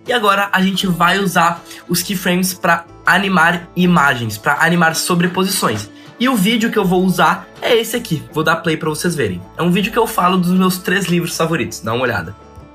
E agora a gente vai usar os keyframes para animar imagens, para animar sobreposições. E o vídeo que eu vou usar é esse aqui, vou dar play para vocês verem. É um vídeo que eu falo dos meus 3 livros favoritos, dá uma olhada.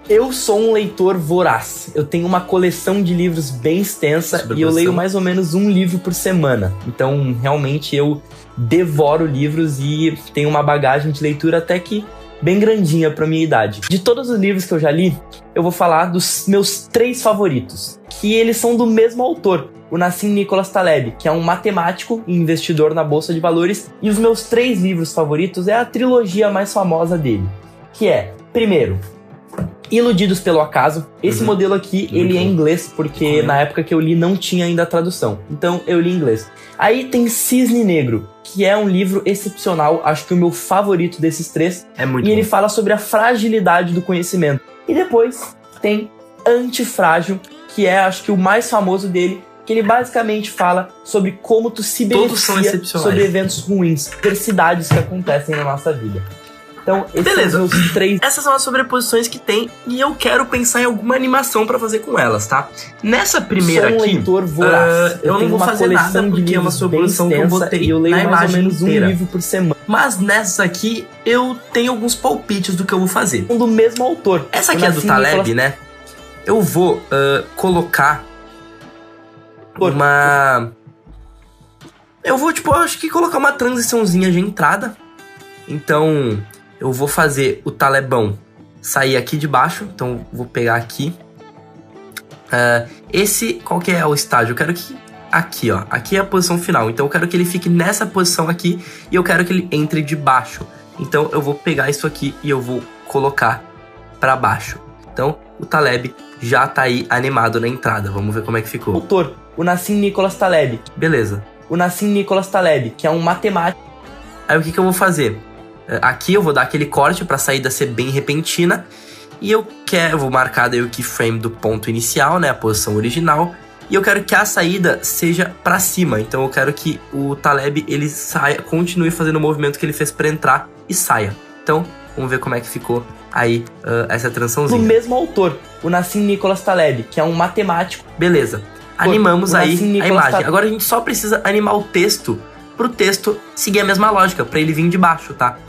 Eu sou um leitor voraz, eu tenho uma coleção de livros bem extensa e eu leio mais ou menos um livro por semana. Então, realmente, eu devoro livros e tenho uma bagagem de leitura até que bem grandinha pra minha idade. De todos os livros que eu já li, eu vou falar dos meus 3 favoritos, que eles são do mesmo autor, o Nassim Nicholas Taleb, que é um matemático e investidor na Bolsa de Valores, e os meus 3 livros favoritos é a trilogia mais famosa dele, que é, primeiro, Iludidos pelo Acaso. Esse modelo aqui, ele é em inglês, porque na época que eu li não tinha ainda a tradução. Então eu li em inglês. Aí tem Cisne Negro, que é um livro excepcional, acho que o meu favorito desses 3. É muito bom. Ele fala sobre a fragilidade do conhecimento. E depois tem Antifrágil, que é, acho que o mais famoso dele, que ele basicamente fala sobre como tu se beneficia sobre eventos ruins, adversidades que acontecem na nossa vida. Então, esses são os 3. Essas são as sobreposições que tem e eu quero pensar em alguma animação pra fazer com elas, tá? Nessa primeira aqui, eu não vou fazer nada porque é uma sobreposição que eu botei e eu leio na mais ou menos inteira. Um livro por semana. Mas nessa aqui, eu tenho alguns palpites do que eu vou fazer. Do mesmo autor. Essa aqui é do Taleb, né? Eu vou colocar uma... Eu vou, acho que colocar uma transiçãozinha de entrada. Então... eu vou fazer o Talebão sair aqui de baixo. Então, vou pegar aqui. Qual que é o estágio? Eu quero que... aqui, ó. Aqui é a posição final. Então, eu quero que ele fique nessa posição aqui. E eu quero que ele entre de baixo. Então, eu vou pegar isso aqui e eu vou colocar pra baixo. Então, o Taleb já tá aí animado na entrada. Vamos ver como é que ficou. Autor, o Nassim Nicholas Taleb. Beleza. O Nassim Nicholas Taleb, que é um matemático. Aí, o que eu vou fazer? Aqui eu vou dar aquele corte para a saída ser bem repentina. E eu vou marcar daí o keyframe do ponto inicial, né, a posição original. E eu quero que a saída seja para cima. Então eu quero que o Taleb ele saia, continue fazendo o movimento que ele fez para entrar e saia. Então vamos ver como é que ficou aí essa transiçãozinha. Do mesmo autor, o Nassim Nicholas Taleb, que é um matemático. Beleza, animamos aí a imagem. Agora a gente só precisa animar o texto pro texto seguir a mesma lógica, para ele vir de baixo, tá?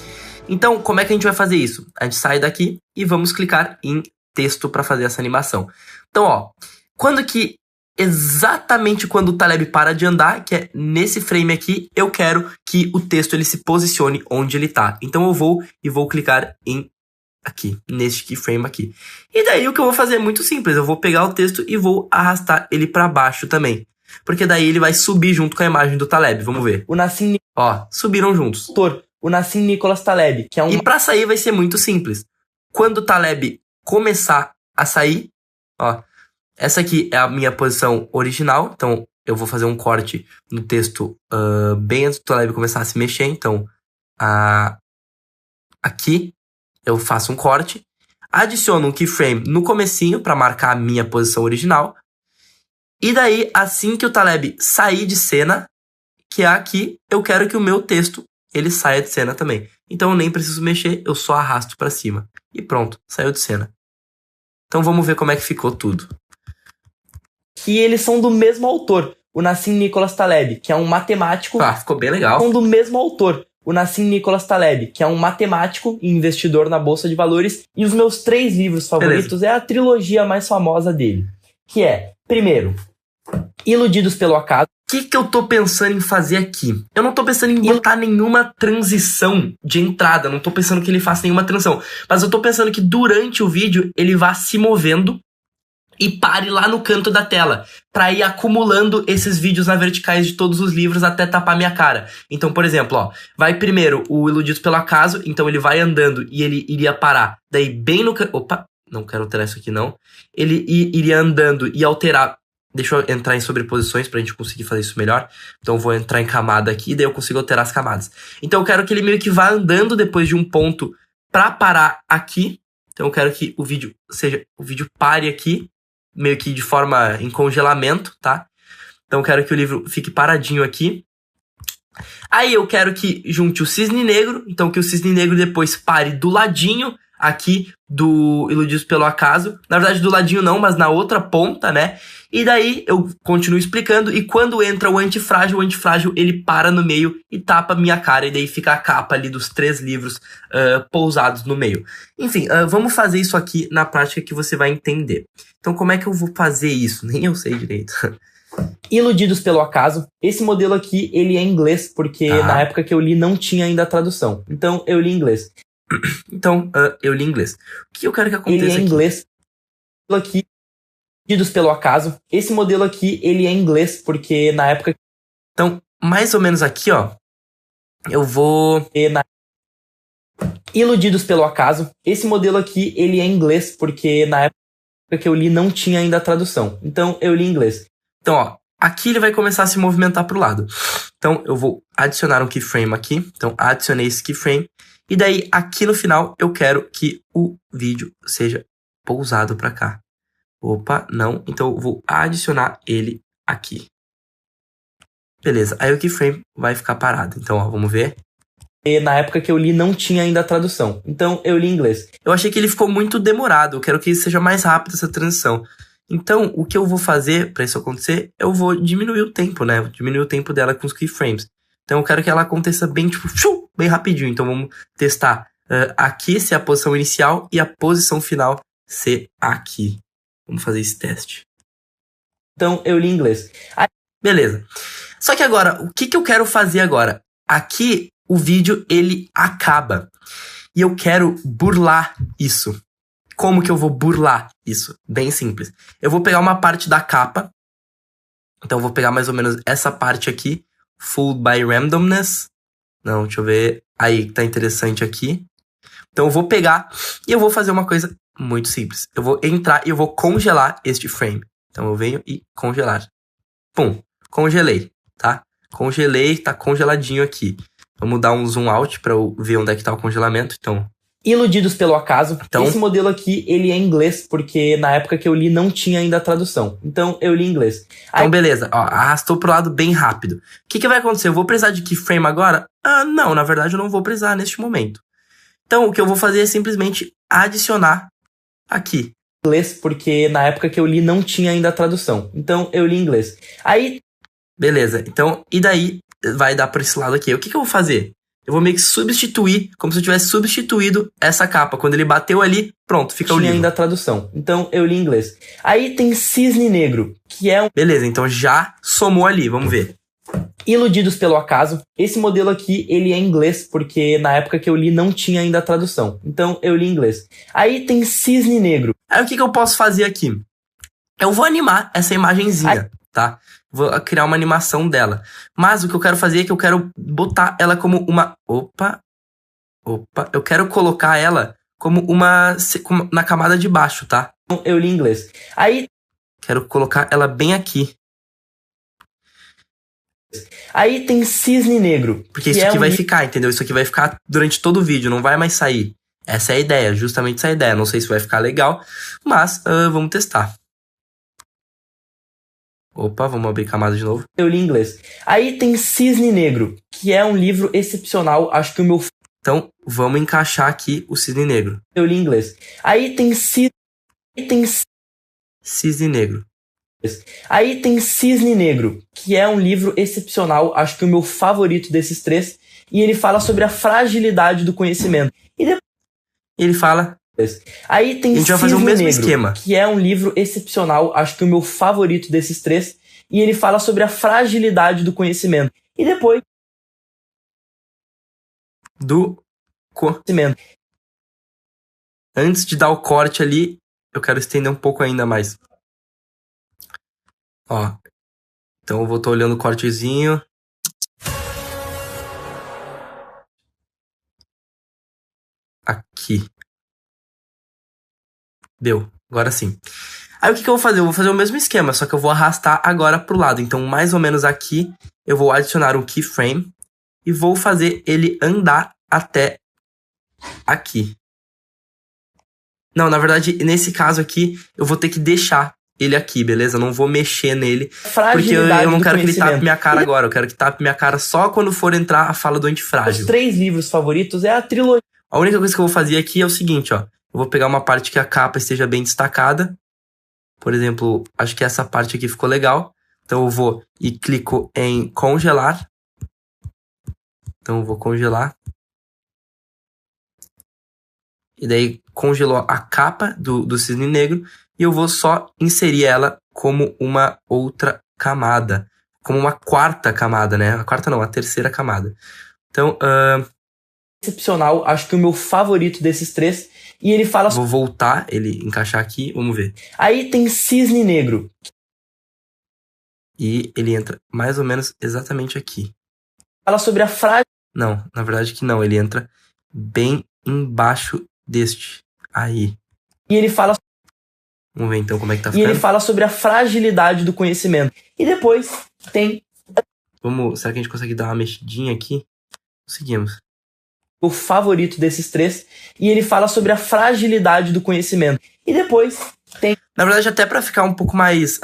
Então, como é que a gente vai fazer isso? A gente sai daqui e vamos clicar em texto para fazer essa animação. Então, ó, exatamente quando o Taleb para de andar, que é nesse frame aqui, eu quero que o texto ele se posicione onde ele tá. Então eu vou clicar em aqui, neste keyframe aqui. E daí o que eu vou fazer é muito simples, eu vou pegar o texto e vou arrastar ele para baixo também. Porque daí ele vai subir junto com a imagem do Taleb, vamos ver. O Nassim... ó, subiram juntos. O Nassim Nicholas Taleb, que é um... E pra sair vai ser muito simples. Quando o Taleb começar a sair, ó, essa aqui é a minha posição original, então eu vou fazer um corte no texto bem antes do Taleb começar a se mexer, então aqui eu faço um corte, adiciono um keyframe no comecinho para marcar a minha posição original. E daí, assim que o Taleb sair de cena, que é aqui, eu quero que o meu texto, ele saia de cena também. Então eu nem preciso mexer, eu só arrasto pra cima. E pronto, saiu de cena. Então vamos ver como é que ficou tudo. Que eles são do mesmo autor, o Nassim Nicholas Taleb, que é um matemático... ficou bem legal. São do mesmo autor, o Nassim Nicholas Taleb, que é um matemático e investidor na Bolsa de Valores. E os meus 3 livros favoritos é a trilogia mais famosa dele. Que é, primeiro... Iludidos pelo Acaso. O que eu tô pensando em fazer aqui? Eu não tô pensando em botar nenhuma transição de entrada. Não tô pensando que ele faça nenhuma transição. Mas eu tô pensando que durante o vídeo ele vá se movendo e pare lá no canto da tela. Pra ir acumulando esses vídeos na verticais de todos os livros até tapar minha cara. Então, por exemplo, ó. Vai primeiro o Iludidos pelo Acaso. Então ele vai andando e ele iria parar. Daí bem no... opa, não quero alterar isso aqui não. Ele iria andando e alterar... Deixa eu entrar em sobreposições pra gente conseguir fazer isso melhor. Então eu vou entrar em camada aqui, daí eu consigo alterar as camadas. Então eu quero que ele meio que vá andando depois de um ponto pra parar aqui. Então eu quero que o vídeo pare aqui, meio que de forma em congelamento, tá? Então eu quero que o livro fique paradinho aqui. Aí eu quero que junte o Cisne Negro, então que o Cisne Negro depois pare do ladinho aqui do Iludidos pelo Acaso. Na verdade, do ladinho não, mas na outra ponta, né? E daí eu continuo explicando, e quando entra o antifrágil ele para no meio e tapa minha cara, e daí fica a capa ali dos 3 livros pousados no meio. Enfim, vamos fazer isso aqui na prática que você vai entender. Então como é que eu vou fazer isso? Nem eu sei direito. Iludidos pelo Acaso. Esse modelo aqui, ele é em inglês, porque na época que eu li não tinha ainda a tradução. Então eu li em inglês. Eu li em inglês. O que eu quero que aconteça aqui? Ele é em inglês. Aqui, Iludidos pelo Acaso. Esse modelo aqui, ele é em inglês, porque na época... Então, mais ou menos aqui, ó. Eu vou... Iludidos pelo Acaso. Esse modelo aqui, ele é em inglês, porque na época que eu li não tinha ainda a tradução. Então eu li em inglês. Então, ó, aqui ele vai começar a se movimentar pro lado. Então, eu vou adicionar um keyframe aqui. Então, adicionei esse keyframe. E daí, aqui no final, eu quero que o vídeo seja pousado pra cá. Opa, não. Então, eu vou adicionar ele aqui. Beleza, aí o keyframe vai ficar parado. Então, ó, vamos ver. E na época que eu li não tinha ainda a tradução. Então, eu li em inglês. Eu achei que ele ficou muito demorado. Eu quero que seja mais rápido essa transição. Então, o que eu vou fazer para isso acontecer, eu vou diminuir o tempo, né? Vou diminuir o tempo dela com os keyframes. Então, eu quero que ela aconteça bem, tipo, bem rapidinho. Então, vamos testar aqui ser a posição inicial e a posição final ser aqui. Vamos fazer esse teste. Então, eu li em inglês. Aí, beleza. Só que agora, o que eu quero fazer agora? Aqui, o vídeo, ele acaba. E eu quero burlar isso. Como que eu vou burlar isso? Bem simples. Eu vou pegar uma parte da capa. Então eu vou pegar mais ou menos essa parte aqui. Fooled by Randomness. Não, deixa eu ver. Aí, tá interessante aqui. Então eu vou pegar e eu vou fazer uma coisa muito simples. Eu vou entrar e eu vou congelar este frame. Então eu venho e congelar. Pum, congelei, tá? Congelei, tá congeladinho aqui. Vamos dar um zoom out pra eu ver onde é que tá o congelamento. Então... Iludidos pelo Acaso. Então, esse modelo aqui, ele é em inglês, porque na época que eu li não tinha ainda a tradução. Então, eu li em inglês. Então, beleza. Ó, arrastou pro lado bem rápido. O que vai acontecer? Eu vou precisar de keyframe agora? Não, na verdade eu não vou precisar neste momento. Então, o que eu vou fazer é simplesmente adicionar aqui. Inglês, porque na época que eu li não tinha ainda a tradução. Então, eu li em inglês. Aí, beleza. Então, e daí vai dar pra esse lado aqui. O que eu vou fazer? Eu vou meio que substituir, como se eu tivesse substituído essa capa. Quando ele bateu ali, pronto, fica o livro. Tinha ainda a tradução. Então, eu li em inglês. Aí tem Cisne Negro, que é um... Beleza, então já somou ali, vamos ver. Iludidos pelo Acaso. Esse modelo aqui, ele é em inglês, porque na época que eu li não tinha ainda a tradução. Então, eu li em inglês. Aí tem Cisne Negro. Aí o que eu posso fazer aqui? Eu vou animar essa imagenzinha, tá? Vou criar uma animação dela. Mas o que eu quero fazer é que eu quero botar ela como uma... Opa. Eu quero colocar ela como uma... na camada de baixo, tá? Eu li em inglês. Aí... Quero colocar ela bem aqui. Aí tem Cisne Negro. Porque isso aqui vai ficar, entendeu? Isso aqui vai ficar durante todo o vídeo, não vai mais sair. Essa é a ideia, justamente essa é a ideia. Não sei se vai ficar legal, mas vamos testar. Opa, vamos abrir camada de novo. Eu li em inglês. Aí tem Cisne Negro, que é um livro excepcional. Acho que o meu... Então, vamos encaixar aqui o Cisne Negro. Eu li em inglês. Aí tem Cisne Negro. Aí tem Cisne Negro, que é um livro excepcional. Acho que o meu favorito desses 3. E ele fala sobre a fragilidade do conhecimento. E depois ele fala... Aí tem Cisne Negro, fazer o mesmo esquema. Que é um livro excepcional, acho que o meu favorito desses 3, e ele fala sobre a fragilidade do conhecimento. E depois do conhecimento. Antes de dar o corte ali, eu quero estender um pouco ainda mais. Ó, então eu vou estar olhando o cortezinho. Aqui. Deu, agora sim. Aí o que eu vou fazer? Eu vou fazer o mesmo esquema, só que eu vou arrastar agora pro lado. Então, mais ou menos aqui, eu vou adicionar um keyframe e vou fazer ele andar até aqui. Não, na verdade, nesse caso aqui, eu vou ter que deixar ele aqui, beleza? Eu não vou mexer nele, porque eu não quero que ele tape minha cara agora. Eu quero que tape minha cara só quando for entrar a fala do antifrágil. Os 3 livros favoritos é a trilogia. A única coisa que eu vou fazer aqui é o seguinte, ó. Eu vou pegar uma parte que a capa esteja bem destacada. Por exemplo, acho que essa parte aqui ficou legal. Então eu vou e clico em congelar. Então eu vou congelar. E daí congelou a capa do cisne negro. E eu vou só inserir ela como uma outra camada. Como uma quarta camada, né? A quarta não, a terceira camada. Então, excepcional, acho que o meu favorito desses três. E ele fala... Vou voltar, ele encaixar aqui, vamos ver. Aí tem cisne negro. E ele entra mais ou menos exatamente aqui. Fala sobre a frase... Não, na verdade que não, ele entra bem embaixo deste. Aí. E ele fala... Vamos ver então como é que tá ficando. E ele fala sobre a fragilidade do conhecimento. E depois tem... Será que a gente consegue dar uma mexidinha aqui? Conseguimos. O favorito desses três. E ele fala sobre a fragilidade do conhecimento. E depois tem... Na verdade, até pra ficar um pouco mais...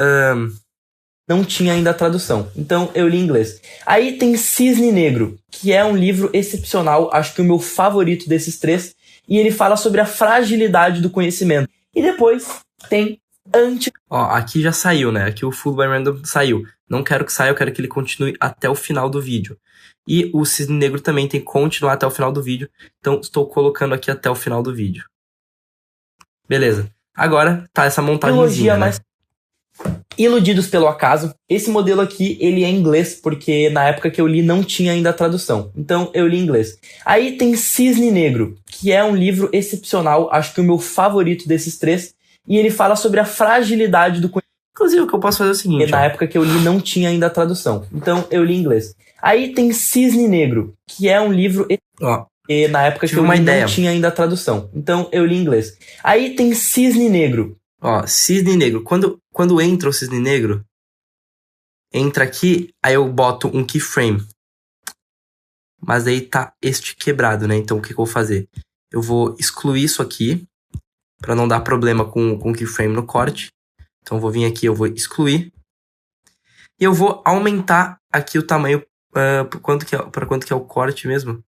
Não tinha ainda a tradução. Então eu li em inglês. Aí tem Cisne Negro, que é um livro excepcional. Acho que o meu favorito desses três. E ele fala sobre a fragilidade do conhecimento. E depois tem... Ó, aqui já saiu, né? Aqui o Full by Random saiu. Não quero que saia, eu quero que ele continue até o final do vídeo. E o Cisne Negro também tem que continuar até o final do vídeo. Então estou colocando aqui até o final do vídeo. Beleza. Agora tá essa montagenzinha, né? Iludidos pelo Acaso. Esse modelo aqui, ele é em inglês, porque na época que eu li não tinha ainda a tradução. Então eu li em inglês. Aí tem Cisne Negro, que é um livro excepcional. Acho que o meu favorito desses três. E ele fala sobre a fragilidade do conhecimento. Inclusive, o que eu posso fazer é o seguinte... Na época que eu li, não tinha ainda a tradução. Então, eu li em inglês. Aí tem Cisne Negro, que é um livro... Ó, e na época que eu li, não tinha ainda a tradução. Então, eu li em inglês. Aí tem Cisne Negro. Ó, Cisne Negro. Quando entra o Cisne Negro, entra aqui, aí eu boto um keyframe. Mas aí tá este quebrado, né? Então, o que eu vou fazer? Eu vou excluir isso aqui, para não dar problema com o keyframe no corte. Então eu vou vir aqui, eu vou excluir. E eu vou aumentar aqui o tamanho para quanto que é o corte mesmo.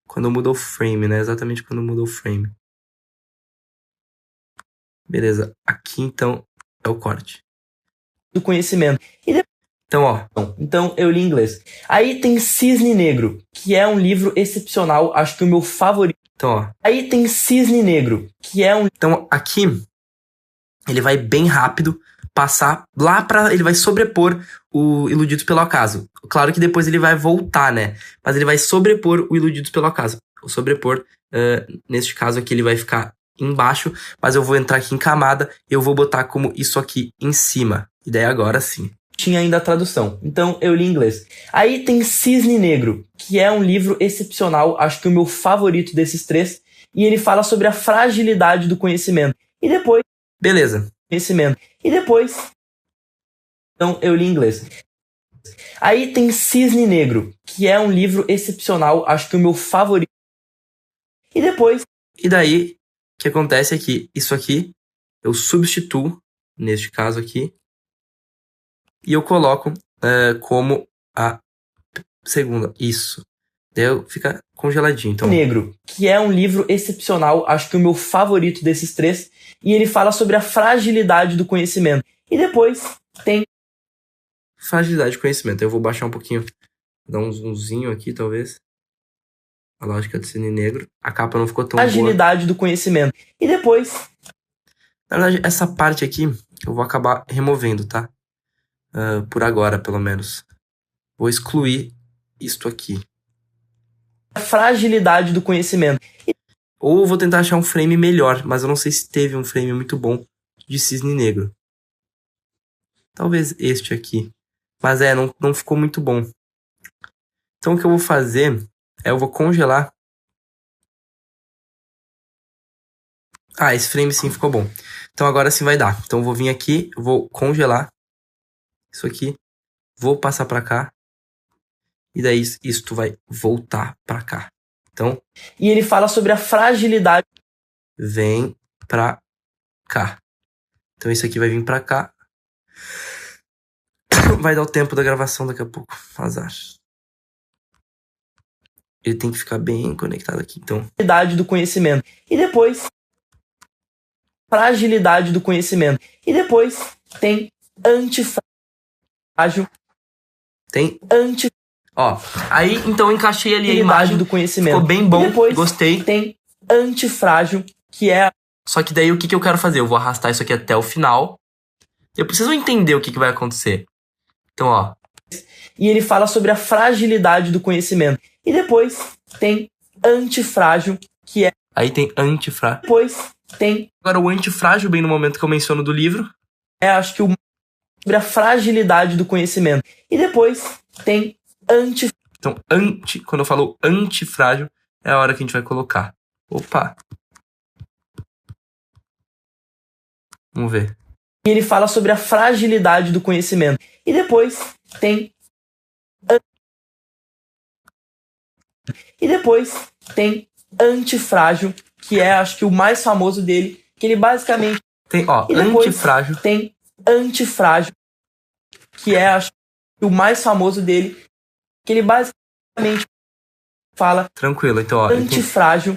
Quando muda o frame, né? Exatamente quando muda o frame. Beleza. Aqui então é o corte. Do conhecimento. Então, ó. Então eu li em inglês. Aí tem Cisne Negro, que é um livro excepcional. Acho que o meu favorito. Então, ó. Aí tem Cisne Negro, que é um... Então, aqui, ele vai bem rápido passar lá pra... Ele vai sobrepor o Iludidos pelo Acaso. Claro que depois ele vai voltar, né? Mas ele vai sobrepor o Iludidos pelo Acaso. O sobrepor, neste caso aqui, ele vai ficar embaixo. Mas eu vou entrar aqui em camada e eu vou botar como isso aqui em cima. E daí agora sim. Tinha ainda a tradução. Então eu li em inglês. Aí tem Cisne Negro, que é um livro excepcional. Acho que o meu favorito desses três. E ele fala sobre a fragilidade do conhecimento. E depois... Beleza. Conhecimento. E depois... Então eu li em inglês. Aí tem Cisne Negro, que é um livro excepcional. Acho que o meu favorito... E depois... E daí, o que acontece é que isso aqui eu substituo, neste caso aqui, e eu coloco como a segunda. Isso. Daí fica congeladinho. Então... Negro, que é um livro excepcional. Acho que o meu favorito desses três. E ele fala sobre a fragilidade do conhecimento. E depois tem... Fragilidade do conhecimento. Eu vou baixar um pouquinho. Dar um zoomzinho aqui, talvez. A lógica do Cisne Negro. A capa não ficou tão boa. Fragilidade do conhecimento. E depois... Na verdade, essa parte aqui eu vou acabar removendo, tá? Por agora, pelo menos. Vou excluir isto aqui. A fragilidade do conhecimento. Ou vou tentar achar um frame melhor, mas eu não sei se teve um frame muito bom de Cisne Negro. Talvez este aqui. Mas não ficou muito bom. Então o que eu vou fazer é eu vou congelar. Ah, esse frame sim ficou bom. Então agora sim vai dar. Então eu vou vir aqui, eu vou congelar isso aqui. Vou passar pra cá. E daí isto vai voltar pra cá. Então... E ele fala sobre a fragilidade... Vem pra cá. Então isso aqui vai vir pra cá. Vai dar o tempo da gravação daqui a pouco. Azar. Ele tem que ficar bem conectado aqui, então. Fragilidade do conhecimento. E depois, fragilidade do conhecimento. E depois tem antifrágil. Tem Ó, aí então eu encaixei ali a imagem do conhecimento. Ficou bem bom, depois, gostei. Tem antifrágil, que é... Só que daí o que eu quero fazer? Eu vou arrastar isso aqui até o final. Eu preciso entender o que vai acontecer. Então, ó. E ele fala sobre a fragilidade do conhecimento. E depois tem antifrágil, que é... Aí tem antifrágil. Depois tem... Agora o antifrágil, bem no momento que eu menciono do livro. Acho que sobre a fragilidade do conhecimento. E depois tem Então, quando eu falo antifrágil, é a hora que a gente vai colocar. Opa! Vamos ver. E ele fala sobre a fragilidade do conhecimento. E depois tem... E depois tem antifrágil, que é, acho que o mais famoso dele, que ele basicamente... Tem, ó, antifrágil. Tem antifrágil, que é, acho que o mais famoso dele, que ele basicamente fala... Tranquilo, então, ó... Antifrágil.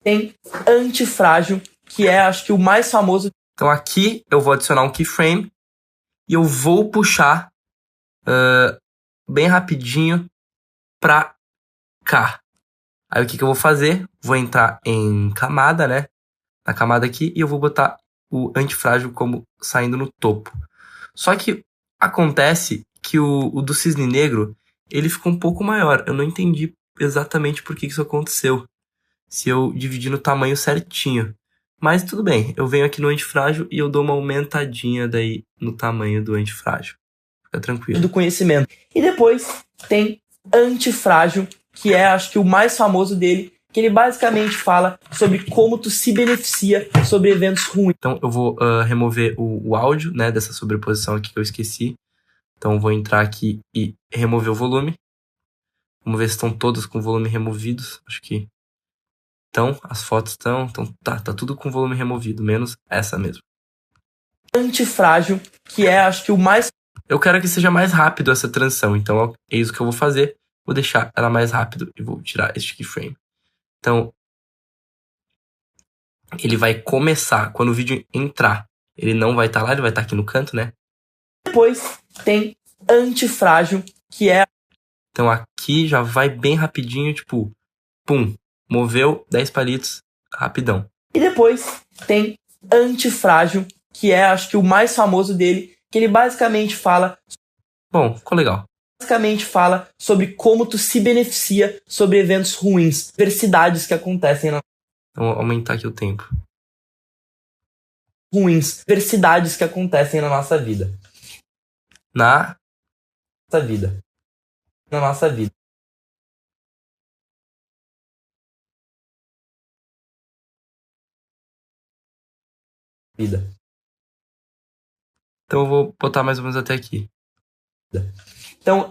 Tem antifrágil, que é, acho que o mais famoso... Então aqui eu vou adicionar um keyframe e eu vou puxar bem rapidinho pra cá. Aí o que eu vou fazer? Vou entrar em camada, né? Na camada aqui, e eu vou botar o antifrágil como saindo no topo. Só que acontece que o do cisne negro, ele ficou um pouco maior. Eu não entendi exatamente por que isso aconteceu. Se eu dividir no tamanho certinho. Mas tudo bem, eu venho aqui no antifrágil e eu dou uma aumentadinha daí no tamanho do antifrágil. Fica tranquilo. Do conhecimento. E depois tem antifrágil, que é, acho que o mais famoso dele, que ele basicamente fala sobre como tu se beneficia sobre eventos ruins. Então eu vou remover o áudio, né, dessa sobreposição aqui que eu esqueci. Então eu vou entrar aqui e remover o volume. Vamos ver se estão todas com volume removidos. Acho que então, as fotos estão... Então, tá tudo com volume removido, menos essa mesmo. Antifrágil, que é, acho que o mais... Eu quero que seja mais rápido essa transição, então é isso que eu vou fazer. Vou deixar ela mais rápido e vou tirar este keyframe. Então, ele vai começar, quando o vídeo entrar, ele não vai estar lá, ele vai estar aqui no canto, né? Depois tem antifrágil, que é... Então aqui já vai bem rapidinho, tipo, pum. Moveu 10 palitos, rapidão. E depois tem antifrágil, que é, acho que o mais famoso dele, que ele basicamente fala... Bom, ficou legal. Basicamente fala sobre como tu se beneficia sobre eventos ruins, adversidades que acontecem na... Então, vou aumentar aqui o tempo. Ruins, adversidades que acontecem na nossa vida. Na nossa vida. Então eu vou botar mais ou menos até aqui. Então,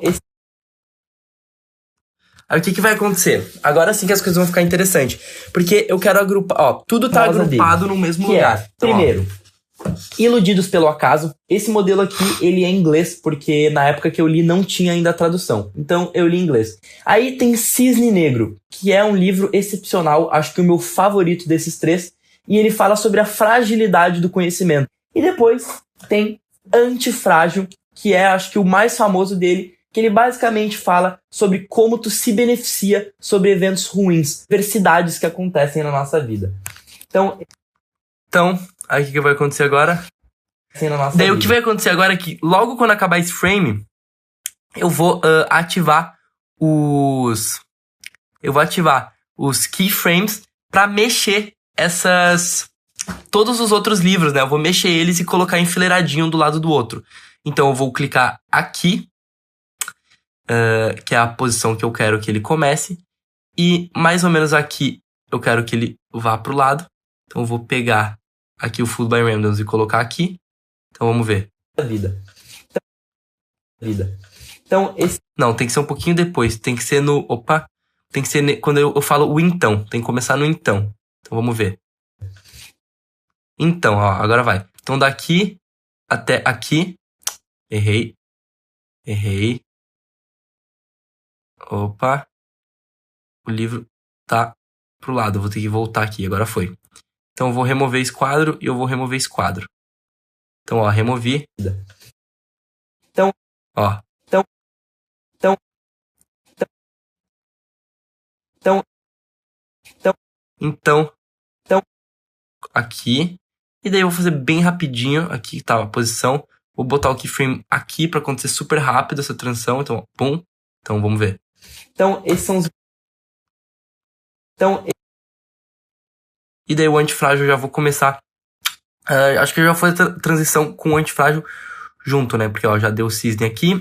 Aí o que vai acontecer? Agora sim que as coisas vão ficar interessantes. Porque eu quero agrupar... Ó, tudo tá agrupado no mesmo lugar. Então, primeiro, Iludidos pelo Acaso. Esse modelo aqui, ele é em inglês, porque na época que eu li não tinha ainda a tradução. Então eu li em inglês. Aí tem Cisne Negro, que é um livro excepcional, acho que o meu favorito desses três. E ele fala sobre a fragilidade do conhecimento. E depois tem Antifrágil, que é, acho que o mais famoso dele, que ele basicamente fala sobre como tu se beneficia sobre eventos ruins, adversidades que acontecem na nossa vida. Então aí o que vai acontecer agora? Daí o que vai acontecer agora é que logo quando acabar esse frame, eu vou ativar os keyframes para mexer todos os outros livros, né? Eu vou mexer eles e colocar enfileiradinho um do lado do outro. Então eu vou clicar aqui, que é a posição que eu quero que ele comece, e mais ou menos aqui eu quero que ele vá pro lado. Então eu vou pegar aqui o Fooled by Randoms e colocar aqui. Então vamos ver. Vida. Então não, tem que ser um pouquinho depois. Tem que ser no... Opa! Tem que ser quando eu falo o então. Tem que começar no então. Então vamos ver. Então, ó, agora vai. Então daqui até aqui. Errei. Opa. O livro tá pro lado. Eu vou ter que voltar aqui. Agora foi. Então eu vou remover esse quadro e eu vou remover esse quadro. Então, ó, removi. Então, ó. Então, aqui. E daí eu vou fazer bem rapidinho. Aqui tá a posição. Vou botar o keyframe aqui pra acontecer super rápido essa transição. Então, ó, pum. Então, vamos ver. Então, esses são os... E daí o antifrágil eu já vou começar. Acho que já foi a transição com o antifrágil junto, né? Porque, ó, já deu o cisne aqui.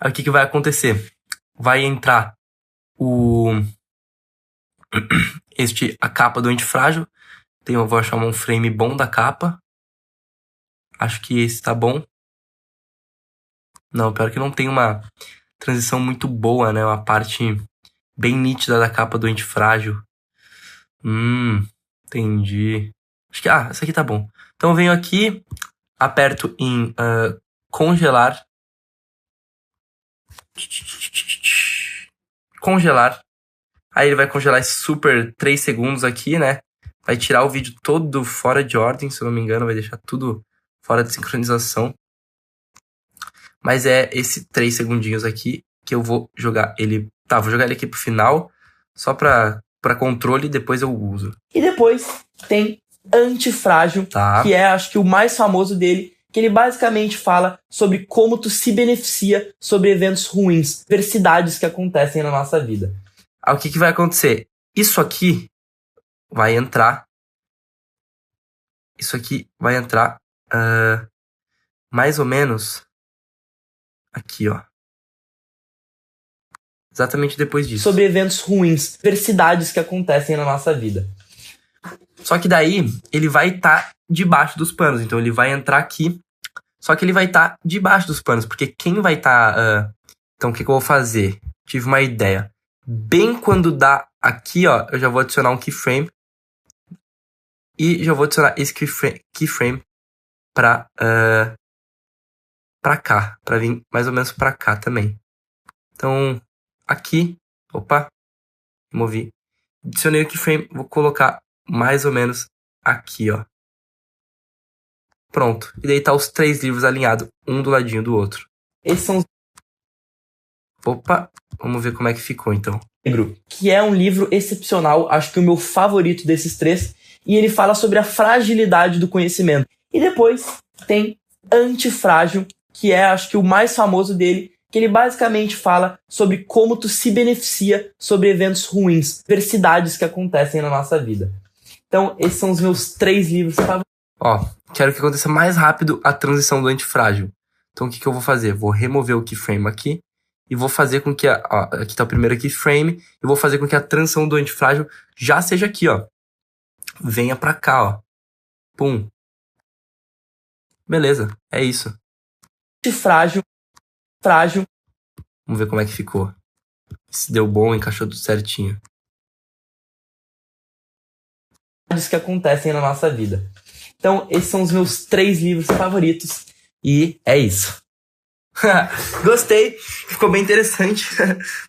Aí o que vai acontecer? Vai entrar a capa do antifrágil. Então eu vou achar um frame bom da capa. Acho que esse tá bom. Não, pior que não tem uma transição muito boa, né? Uma parte bem nítida da capa do antifrágil. Entendi. Acho que, essa aqui tá bom. Então eu venho aqui, aperto em congelar. Congelar. Aí ele vai congelar esse super 3 segundos aqui, né? Vai tirar o vídeo todo fora de ordem, se eu não me engano. Vai deixar tudo fora de sincronização. Mas é esse 3 segundinhos aqui que eu vou jogar ele... Tá, vou jogar ele aqui pro final. Só pra controle e depois eu uso. E depois tem Antifrágil, tá, que é, acho que o mais famoso dele, que ele basicamente fala sobre como tu se beneficia sobre eventos ruins, adversidades que acontecem na nossa vida. Aí o que vai acontecer? Isso aqui vai entrar. Isso aqui vai entrar mais ou menos aqui, ó. Exatamente depois disso. Sobre eventos ruins, adversidades que acontecem na nossa vida. Só que daí ele vai estar debaixo dos panos. Então ele vai entrar aqui. Só que ele vai estar debaixo dos panos. Porque quem vai estar... Então o que eu vou fazer? Tive uma ideia. Bem quando dá aqui, ó, eu já vou adicionar um keyframe. E já vou adicionar esse keyframe pra cá. Pra vir mais ou menos pra cá também. Então, aqui. Opa. Removi. Adicionei o keyframe. Vou colocar mais ou menos aqui, ó. Pronto. E daí tá os 3 livros alinhados, um do ladinho do outro. Esses são os... Opa. Vamos ver como é que ficou, então. Que é um livro excepcional, acho que o meu favorito desses 3. E ele fala sobre a fragilidade do conhecimento. E depois tem Antifrágil, que é, acho que o mais famoso dele, que ele basicamente fala sobre como tu se beneficia sobre eventos ruins, adversidades que acontecem na nossa vida. Então, esses são os meus 3 livros favoritos. Ó, quero que aconteça mais rápido a transição do antifrágil. Então, o que eu vou fazer? Vou remover o keyframe aqui e vou fazer com que aqui tá o primeiro keyframe, e vou fazer com que a transição do antifrágil já seja aqui, ó. Venha pra cá, ó. Pum. Beleza, é isso. Frágil. Vamos ver como é que ficou. Se deu bom, encaixou tudo certinho. Que acontecem na nossa vida. Então, esses são os meus 3 livros favoritos. E é isso. Gostei, ficou bem interessante.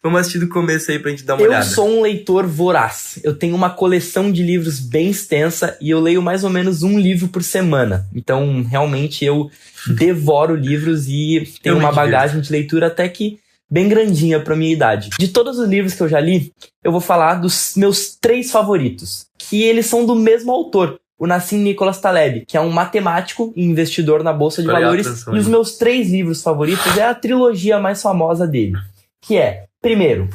Vamos assistir do começo aí pra gente dar uma olhada. Eu sou um leitor voraz. Eu tenho uma coleção de livros bem extensa e eu leio mais ou menos um livro por semana. Então, realmente, eu devoro livros e tenho uma bagagem de leitura até que bem grandinha pra minha idade. De todos os livros que eu já li, eu vou falar dos meus 3 favoritos, que eles são do mesmo autor, o Nassim Nicholas Taleb, que é um matemático e investidor na Bolsa de Valores. E os meus 3 livros favoritos é a trilogia mais famosa dele, que é, primeiro,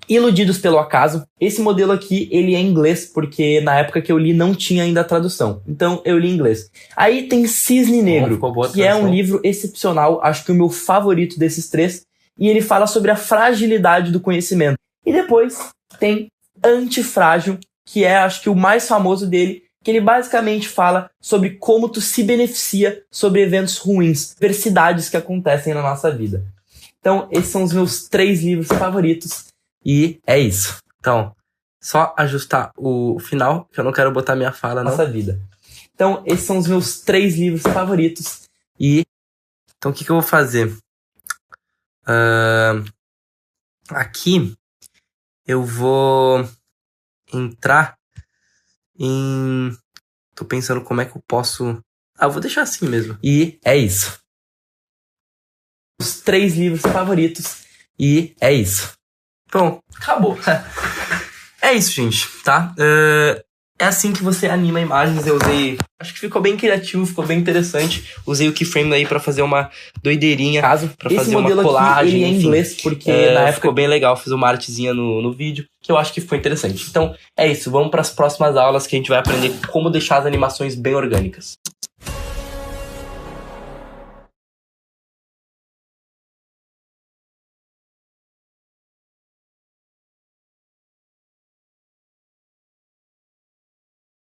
Iludidos pelo Acaso. Esse modelo aqui, ele é em inglês, porque na época que eu li não tinha ainda a tradução. Então, eu li em inglês. Aí tem Cisne Negro, que é um livro excepcional, acho que o meu favorito desses 3, e ele fala sobre a fragilidade do conhecimento. E depois tem Antifrágil, que é, acho que o mais famoso dele, que ele basicamente fala sobre como tu se beneficia sobre eventos ruins, adversidades que acontecem na nossa vida. Então, esses são os meus 3 livros favoritos. E é isso. Então, só ajustar o final, que eu não quero botar minha fala na nossa vida. Então, esses são os meus 3 livros favoritos. E, então, o que eu vou fazer? Aqui, eu vou entrar em... Tô pensando como é que eu posso... eu vou deixar assim mesmo. E é isso. Os 3 livros favoritos. E é isso. Pronto, acabou. É isso, gente, tá? É assim que você anima imagens. Eu usei... Acho que ficou bem criativo, ficou bem interessante. Usei o keyframe aí pra fazer uma doideirinha. Pra fazer uma colagem. Aqui, ele é em inglês, porque na época ficou bem legal. Fiz uma artezinha no vídeo, que eu acho que ficou interessante. Então, é isso. Vamos pras próximas aulas que a gente vai aprender como deixar as animações bem orgânicas.